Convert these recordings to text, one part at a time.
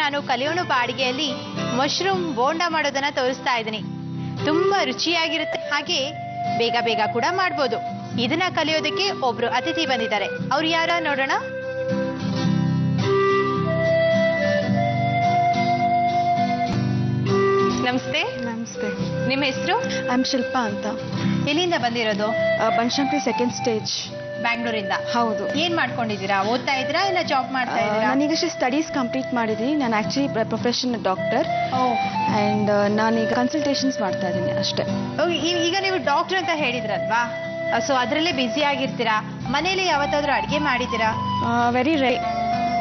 ನಾನು ಕಲಿಯೋಣಪ್ಪ ಅಡಿಗೆಯಲ್ಲಿ ಮಶ್ರೂಮ್ ಬೋಂಡಾ ಮಾಡೋದನ್ನ ತೋರಿಸ್ತಾ ಇದ್ದೀನಿ. ತುಂಬಾ ರುಚಿಯಾಗಿರುತ್ತೆ, ಹಾಗೆ ಬೇಗ ಬೇಗ ಕೂಡ ಮಾಡ್ಬೋದು. ಇದನ್ನ ಕಲಿಯೋದಕ್ಕೆ ಒಬ್ರು ಅತಿಥಿ ಬಂದಿದ್ದಾರೆ. ಅವ್ರು ಯಾರ ನೋಡೋಣ. ನಮಸ್ತೆ. ನಮಸ್ತೆ. ನಿಮ್ಮ ಹೆಸರು? ಐ ಆಮ್ ಶಿಲ್ಪಾ ಅಂತ. ಎಲ್ಲಿಂದ ಬಂದಿರೋದು? ಬನಶಂಕರಿ ಸೆಕೆಂಡ್ ಸ್ಟೇಜ್, ಬ್ಯಾಂಗ್ಳೂರಿಂದ. ಹೌದು. ಏನ್ ಮಾಡ್ಕೊಂಡಿದ್ದೀರಾ? ಓದ್ತಾ ಇದ್ರಾ ಇಲ್ಲ ಜಾಬ್ ಮಾಡ್ತಾ ಇದ್ದೀರಾ? ನಾನೀಗಷ್ಟೇ ಸ್ಟಡೀಸ್ ಕಂಪ್ಲೀಟ್ ಮಾಡಿದ್ದೀನಿ. ನಾನು ಆಕ್ಚುಲಿ ಪ್ರೊಫೆಷನ್ ಡಾಕ್ಟರ್ ಅಂಡ್ ನಾನೀಗ ಕನ್ಸಲ್ಟೇಷನ್ಸ್ ಮಾಡ್ತಾ ಇದ್ದೀನಿ ಅಷ್ಟೇ. ಈಗ ನೀವು ಡಾಕ್ಟರ್ ಅಂತ ಹೇಳಿದ್ರಲ್ವಾ, ಸೊ ಅದರಲ್ಲೇ ಬ್ಯುಸಿ ಆಗಿರ್ತೀರಾ. ಮನೇಲಿ ಯಾವತ್ತಾದ್ರೂ ಅಡುಗೆ ಮಾಡಿದ್ದೀರಾ? Very rare.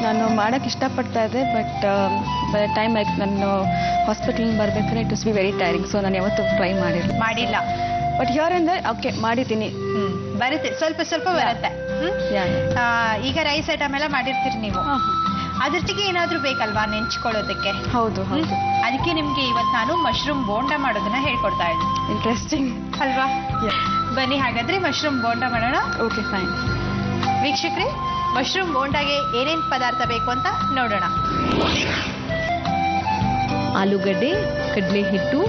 ನಾನು ಮಾಡೋಕ್ಕೆ ಇಷ್ಟಪಡ್ತಾ ಇದ್ದೆ, ಬಟ್ ಬೈ ಟೈಮ್ ಲೈಕ್ ನಾನು ಹಾಸ್ಪಿಟಲ್ ಬರಬೇಕಾದ್ರೆ it was be very tiring, so ನಾನು ಯಾವತ್ತೂ ಟ್ರೈ ಮಾಡಿಲ್ಲ. ಬಟ್ ಹಿಯರ್ ಅಂದ್ರೆ ಓಕೆ ಮಾಡಿದ್ದೀನಿ. ಬರುತ್ತೆ, ಸ್ವಲ್ಪ ಸ್ವಲ್ಪ ಬರುತ್ತೆ. ಈಗ ರೈಸ್ ಐಟಮ್ ಎಲ್ಲ ಮಾಡಿರ್ತೀರಿ ನೀವು, ಅದ್ರೊಟ್ಟಿಗೆ ಏನಾದ್ರೂ ಬೇಕಲ್ವಾ ನೆಂಚ್ಕೊಳ್ಳೋದಕ್ಕೆ? ಹೌದು ಹೌದು. ಅದಕ್ಕೆ ನಿಮ್ಗೆ ಇವತ್ತು ನಾನು ಮಶ್ರೂಮ್ ಬೋಂಡಾ ಮಾಡೋದನ್ನ ಹೇಳ್ಕೊಡ್ತಾ ಇದ್ದೀನಿ. ಇಂಟ್ರೆಸ್ಟಿಂಗ್ ಅಲ್ವಾ? ಬನ್ನಿ ಹಾಗಾದ್ರೆ ಮಶ್ರೂಮ್ ಬೋಂಡಾ ಮಾಡೋಣ. Okay fine. ವೀಕ್ಷಕರೇ, ಮಶ್ರೂಮ್ ಬೋಂಡಾಗೆ ಏನೇನ್ ಪದಾರ್ಥ ಬೇಕು ಅಂತ ನೋಡೋಣ. ಆಲೂಗಡ್ಡೆ, ಕಡಲೆ ಹಿಟ್ಟು,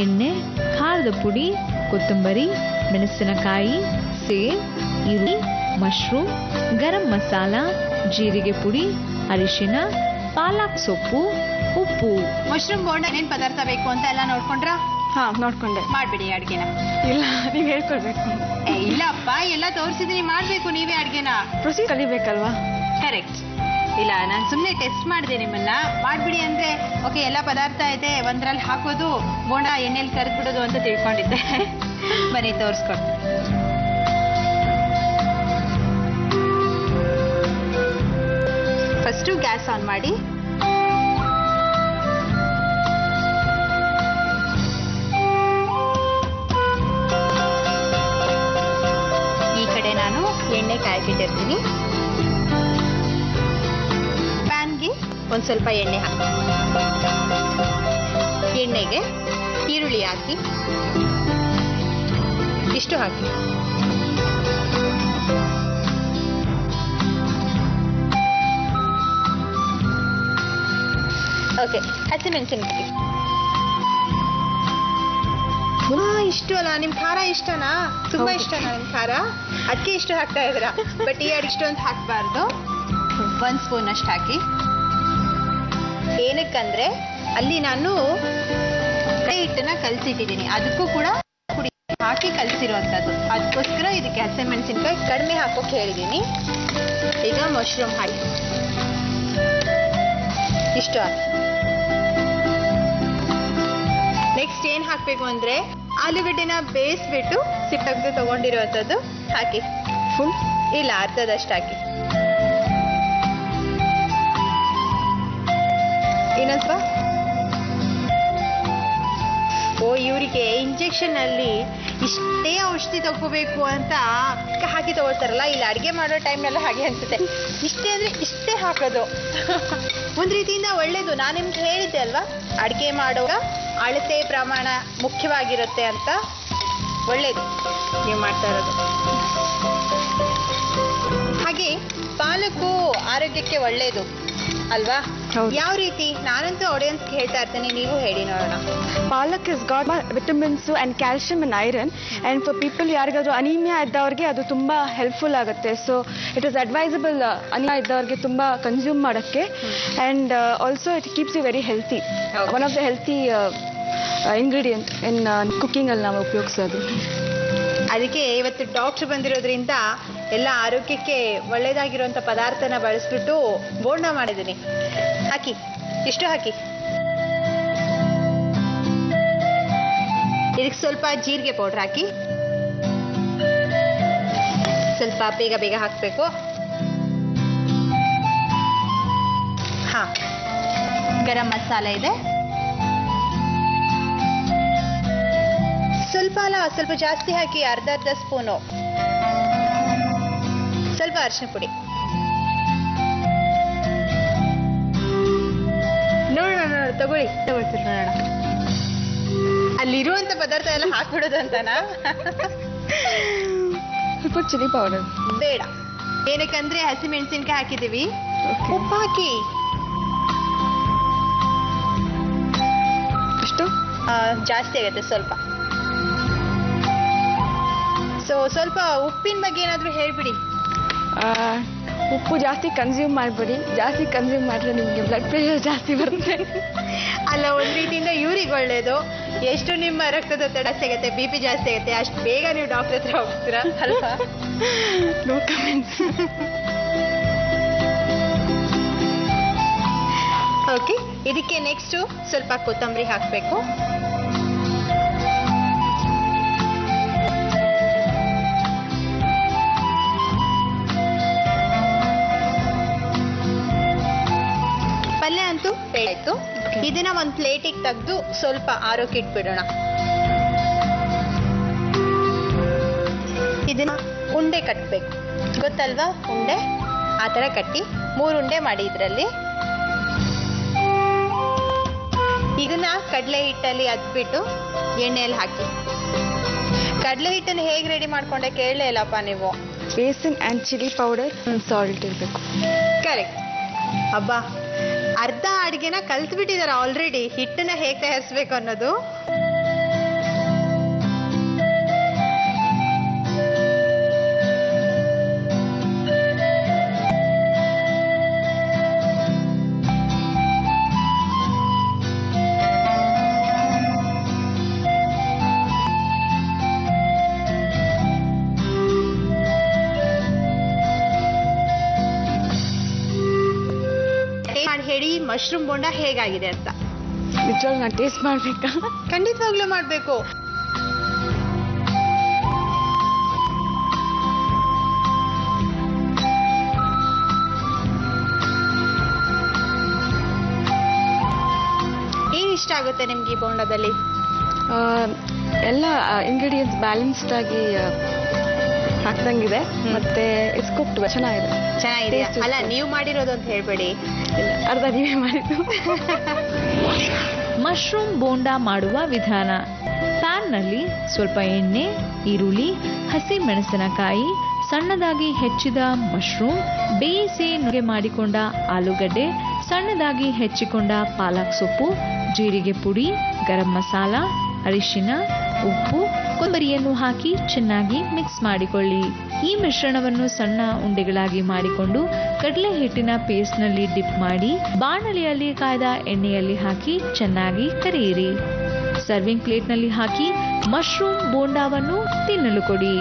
ಎಣ್ಣೆ, ಖಾರದ ಪುಡಿ, ಕೊತ್ತಂಬರಿ, ಮೆಣಸಿನಕಾಯಿ, ಸೇಬ್, ಈರುಳ್ಳಿ, ಮಶ್ರೂಮ್, ಗರಂ ಮಸಾಲ, ಜೀರಿಗೆ ಪುಡಿ, ಅರಿಶಿನ, ಪಾಲಕ್ ಸೊಪ್ಪು, ಉಪ್ಪು. ಮಶ್ರೂಮ್ ಬೋಂಡಾ ಏನೇನ್ ಪದಾರ್ಥ ಬೇಕು ಅಂತ ಎಲ್ಲ ನೋಡ್ಕೊಂಡ್ರಾ? ಹಾ, ನೋಡ್ಕೊಂಡೆ. ಮಾಡ್ಬಿಡಿ ಅಡ್ಗೆನ. ಇಲ್ಲ, ನೀವು ಹೇಳ್ಕೊಡ್ಬೇಕು. ಇಲ್ಲಪ್ಪ, ಎಲ್ಲ ತೋರಿಸಿದೀನಿ, ಮಾಡ್ಬೇಕು ನೀವೇ ಅಡ್ಗೆನ. ಪ್ರೊಸೀಜರ್ ಕಲಿಬೇಕಲ್ವಾ? ಕರೆಕ್ಟ್. ಇಲ್ಲ, ನಾನು ಸುಮ್ಮನೆ ಟೆಸ್ಟ್ ಮಾಡಿದೆ ನಿಮ್ಮನ್ನ. ಮಾಡ್ಬಿಡಿ ಅಂದ್ರೆ ಓಕೆ, ಎಲ್ಲ ಪದಾರ್ಥ ಇದೆ ಒಂದ್ರಲ್ಲಿ ಹಾಕೋದು, ಬೋಂಡಾ ಎಣ್ಣೆಲಿ ಕರೆದ್ಬಿಡೋದು ಅಂತ ತಿಳ್ಕೊಂಡಿದ್ದೆ. ಬನ್ನಿ ತೋರಿಸ್ಕೊಡ್ತೀನಿ. ಫಸ್ಟು ಗ್ಯಾಸ್ ಆನ್ ಮಾಡಿ. ಈ ಕಡೆ ನಾನು ಎಣ್ಣೆ ಕಾಯ್ಕಿಟ್ಟಿರ್ತೀನಿ. ಪ್ಯಾನ್ಗೆ ಒಂದು ಸ್ವಲ್ಪ ಎಣ್ಣೆ ಹಾಕಿ, ಎಣ್ಣೆಗೆ ಈರುಳ್ಳಿ ಹಾಕಿ, ಇಷ್ಟು ಹಾಕಿ. ಓಕೆ, ಹಸಿಮೆಣಸಿನಕಾಯಿ. ಇಷ್ಟು ಅಲ್ಲ, ನಿಮ್ ಖಾರ ಇಷ್ಟನಾ? ತುಂಬಾ ಇಷ್ಟನಾ ನಿಮ್ ಖಾರ? ಅದಕ್ಕೆ ಇಷ್ಟು ಹಾಕ್ತಾ ಇದ್ದೀರಾ. ಬಟ್ ಈ ಅಡಿಗೆ ಇಷ್ಟೊಂದು ಹಾಕಬಾರ್ದು. 1 ಸ್ಪೂನ್ ಅಷ್ಟು ಹಾಕಿ. ಏನಕ್ಕಂದ್ರೆ ಅಲ್ಲಿ ನಾನು ಕೈ ಹಿಟ್ಟನ್ನ ಕಲಸಿಟ್ಟಿದ್ದೀನಿ, ಅದಕ್ಕೂ ಕೂಡ ಪುಡಿ ಹಾಕಿ ಕಲಸಿರುವಂಥದ್ದು. ಅದಕ್ಕೋಸ್ಕರ ಇದಕ್ಕೆ ಹಸಿಮೆಣಸಿನಕಾಯಿ ಕಡಿಮೆ ಹಾಕೋಕೆ ಹೇಳಿದ್ದೀನಿ. ಈಗ ಮಶ್ರೂಮ್ ಹಾಕಿ, ಇಷ್ಟು ಹಾಕಿ. ನೆಕ್ಸ್ಟ್ ಏನ್ ಹಾಕ್ಬೇಕು ಅಂದ್ರೆ ಆಲೂಗಡ್ಡೆನ ಬೇಯಿಸ್ಬಿಟ್ಟು ಸಿಪ್ಪೆ ತಗೊಂಡಿರುವಂಥದ್ದು ಹಾಕಿ. ಫುಲ್ ಇಲ್ಲ, ಅರ್ಧದಷ್ಟು ಹಾಕಿ. ಇನ್ನೊಂದ್ ಸ್ವಲ್ಪ. ಇವರಿಗೆ ಇಂಜೆಕ್ಷನ್ ಅಲ್ಲಿ ಇಷ್ಟೇ ಔಷಧಿ ತಗೋಬೇಕು ಅಂತ ಹಾಕಿ ತಗೊಳ್ತಾರಲ್ಲ, ಇಲ್ಲಿ ಅಡಿಗೆ ಮಾಡೋ ಟೈಮ್ನೆಲ್ಲ ಹಾಗೆ ಅನ್ಸುತ್ತೆ. ಇಷ್ಟೇ ಅಂದ್ರೆ ಇಷ್ಟೇ ಹಾಕೋದು. ಒಂದ್ ರೀತಿಯಿಂದ ಒಳ್ಳೇದು. ನಾನು ನಿಮ್ಗೆ ಹೇಳಿದ್ದೆ ಅಲ್ವಾ, ಅಡಿಗೆ ಮಾಡುವಾಗ ಅಳತೆ ಪ್ರಮಾಣ ಮುಖ್ಯವಾಗಿರುತ್ತೆ ಅಂತ. ಒಳ್ಳೇದು ನೀವು ಮಾಡ್ತಾ ಇರೋದು. ಹಾಗೆ ಪಾಲಕು ಆರೋಗ್ಯಕ್ಕೆ ಒಳ್ಳೇದು ಅಲ್ವಾ? ಯಾವ ರೀತಿ? ನಾನಂತೂ ಆಡಿಯನ್ಸ್ ಹೇಳ್ತಾ ಇರ್ತೇನೆ, ನೀವು ಹೇಳಿ ನೋಡೋಣ. Palak is got vitamins and calcium and iron, and for people ಯಾರಿಗಾದ್ರೂ ಅನೀಮಿಯಾ ಇದ್ದವ್ರಿಗೆ ಅದು ತುಂಬಾ ಹೆಲ್ಪ್ಫುಲ್ ಆಗುತ್ತೆ. So it is advisable anaemia ಇದ್ದವ್ರಿಗೆ ತುಂಬಾ ಕನ್ಸ್ಯೂಮ್ ಮಾಡೋಕ್ಕೆ. And also it keeps you very healthy. One of the healthy ingredient in cooking ಅಲ್ಲಿ ನಾವು ಉಪಯೋಗಿಸೋದು. ಅದಕ್ಕೆ ಇವತ್ತು ಡಾಕ್ಟರ್ ಬಂದಿರೋದ್ರಿಂದ ಎಲ್ಲ ಆರೋಗ್ಯಕ್ಕೆ ಒಳ್ಳೇದಾಗಿರುವಂಥ ಪದಾರ್ಥನ ಬಳಸ್ಬಿಟ್ಟು ಬೋಂಡ ಮಾಡಿದ್ದೀನಿ. ಹಾಕಿ, ಇಷ್ಟು ಹಾಕಿ. ಇದಕ್ಕೆ ಸ್ವಲ್ಪ ಜೀರಿಗೆ ಪೌಡ್ರ್ ಹಾಕಿ. ಸ್ವಲ್ಪ ಬೇಗ ಬೇಗ ಹಾಕಬೇಕು. ಹಾ, ಗರಂ ಮಸಾಲ ಇದೆ. ಸ್ವಲ್ಪ ಅಲ್ಲ, ಸ್ವಲ್ಪ ಜಾಸ್ತಿ ಹಾಕಿ, ಅರ್ಧ ಸ್ಪೂನು. ಸ್ವಲ್ಪ ಅರಿಶಿನ ಪುಡಿ. ನೋಡೋಣ, ತಗೊಳ್ತೀನಿ ನೋಡೋಣ. ಅಲ್ಲಿರುವಂತ ಪದಾರ್ಥ ಎಲ್ಲ ಹಾಕ್ಬಿಡೋದು ಅಂತನಾ? ಸ್ವಲ್ಪ ಚಿಲ್ಲಿ ಪೌಡರ್ ಬೇಡ. ಏನಕ್ಕಂದ್ರೆ ಹಸಿಮೆಣಸಿನಕಾಯಿ ಹಾಕಿದೀವಿ. ಉಪ್ಪು ಹಾಕಿ. ಜಾಸ್ತಿ ಆಗುತ್ತೆ ಸ್ವಲ್ಪ. ಸೊ ಸ್ವಲ್ಪ ಉಪ್ಪಿನ ಬಗ್ಗೆ ಏನಾದರೂ ಹೇಳ್ಬಿಡಿ. ಉಪ್ಪು ಜಾಸ್ತಿ ಕನ್ಸ್ಯೂಮ್ ಮಾಡಬೇಡಿ. ಜಾಸ್ತಿ ಕನ್ಸ್ಯೂಮ್ ಮಾಡಿದ್ರೆ ನಿಮಗೆ ಬ್ಲಡ್ ಪ್ರೆಷರ್ ಜಾಸ್ತಿ ಬರುತ್ತೆ. ಅಲ್ಲ, ಒಂದು ರೀತಿಯಿಂದ ಇವ್ರಿಗೆ ಒಳ್ಳೇದು. ಎಷ್ಟು ನಿಮ್ಮ ರಕ್ತದೊತ್ತಡ ಜಾಸ್ತಿ ಆಗುತ್ತೆ, BP ಜಾಸ್ತಿ ಆಗುತ್ತೆ, ಅಷ್ಟು ಬೇಗ ನೀವು ಡಾಕ್ಟರ್ ಹತ್ರ ಹೋಗ್ತೀರಾ ಅಲ್ವಾ? No comments. ಓಕೆ, ಇದಕ್ಕೆ ನೆಕ್ಸ್ಟು ಸ್ವಲ್ಪ ಕೊತ್ತಂಬರಿ ಹಾಕಬೇಕು. ಪಲ್ಯ ಅಂತೂ ಆಯ್ತು. ಇದನ್ನ ಒಂದು ಪ್ಲೇಟಿಗೆ ತೆಗೆದು ಸ್ವಲ್ಪ ಆರೋಗ್ಯ ಇಟ್ಬಿಡೋಣ. ಇದನ್ನ ಉಂಡೆ ಕಟ್ಟಬೇಕು, ಗೊತ್ತಲ್ವಾ? ಉಂಡೆ ಆ ಥರ ಕಟ್ಟಿ 3 ಉಂಡೆ ಮಾಡಿ ಇದರಲ್ಲಿ. ಇದನ್ನ ಕಡಲೆ ಹಿಟ್ಟಲ್ಲಿ ಅದ್ಬಿಟ್ಟು ಎಣ್ಣೆಯಲ್ಲಿ ಹಾಕಿ. ಕಡಲೆ ಹಿಟ್ಟನ್ನು ಹೇಗೆ ರೆಡಿ ಮಾಡ್ಕೊಂಡೆ ಕೇಳಲೇ ಇಲ್ಲಪ್ಪ ನೀವು. Besan and chilli powder salt ಇರಬೇಕು. ಕರೆಕ್ಟ್. ಹಬ್ಬ, ಅರ್ಧ ಅಡುಗೆನ ಕಲ್ತ್ಬಿಟ್ಟಿದ್ದಾರೆ ಆಲ್ರೆಡಿ, ಹಿಟ್ಟನ್ನ ಹೇಗೆ ತಯಾರಿಸ್ಬೇಕು ಅನ್ನೋದು. ಹೇಳಿ ಮಶ್ರೂಮ್ ಬೋಂಡ ಹೇಗಾಗಿದೆ ಅಂತ. ನಿಜವಾಗ್ಲೂ ನಾನು ಟೇಸ್ಟ್ ಮಾಡ್ಬೇಕಾ? ಖಂಡಿತವಾಗ್ಲೂ ಮಾಡಬೇಕು. ಏನ್ ಇಷ್ಟ ಆಗುತ್ತೆ ನಿಮ್ಗೆ ಈ ಬೋಂಡದಲ್ಲಿ? ಎಲ್ಲ ಇಂಗ್ರೀಡಿಯೆಂಟ್ಸ್ ಬ್ಯಾಲೆನ್ಸ್ಡ್ ಆಗಿ ಹಾಕ್ದಂಗಿದೆ. ಮತ್ತೆ ಇಟ್ಸ್ ಕುಕ್ಡ್ ಚೆನ್ನಾಗಿದೆ. ಚೆನ್ನಾಗಿದೆ ಅಲ್ಲ? ನೀವು ಮಾಡಿರೋದು ಅಂತ ಹೇಳ್ಬೇಡಿ. ಅರ್ಧ ನೀವೇ ಮಾಡಿದ್ದು. ಮಶ್ರೂಮ್ ಬೋಂಡಾ ಮಾಡುವ ವಿಧಾನ: ಪ್ಯಾನ್ನಲ್ಲಿ ಸ್ವಲ್ಪ ಎಣ್ಣೆ, ಈರುಳ್ಳಿ, ಹಸಿ ಮೆಣಸಿನಕಾಯಿ, ಸಣ್ಣದಾಗಿ ಹೆಚ್ಚಿದ ಮಶ್ರೂಮ್, ಬೇಯಿಸಿ ನುಗ್ಗೆ ಮಾಡಿಕೊಂಡ ಆಲೂಗಡ್ಡೆ, ಸಣ್ಣದಾಗಿ ಹೆಚ್ಚಿಕೊಂಡ ಪಾಲಕ್ ಸೊಪ್ಪು, ಜೀರಿಗೆ ಪುಡಿ, ಗರಂ ಮಸಾಲ, ಅರಿಶಿನ, ಉಪ್ಪು, ಕೊತ್ತಂಬರಿಯನ್ನು ಹಾಕಿ ಚೆನ್ನಾಗಿ ಮಿಕ್ಸ್ ಮಾಡಿಕೊಳ್ಳಿ. ಈ ಮಿಶ್ರಣವನ್ನು ಸಣ್ಣ ಉಂಡೆಗಳಾಗಿ ಮಾಡಿಕೊಂಡು ಕಡಲೆ ಹಿಟ್ಟಿನ ಪೇಸ್ಟ್ನಲ್ಲಿ ಡಿಪ್ ಮಾಡಿ ಬಾಣಲೆಯಲ್ಲಿ ಕಾಯ್ದ ಎಣ್ಣೆಯಲ್ಲಿ ಹಾಕಿ ಚೆನ್ನಾಗಿ ಕರಿಯಿರಿ. ಸರ್ವಿಂಗ್ ಪ್ಲೇಟ್ನಲ್ಲಿ ಹಾಕಿ ಮಶ್ರೂಮ್ ಬೋಂಡಾವನ್ನು ತಿನ್ನಲು ಕೊಡಿ.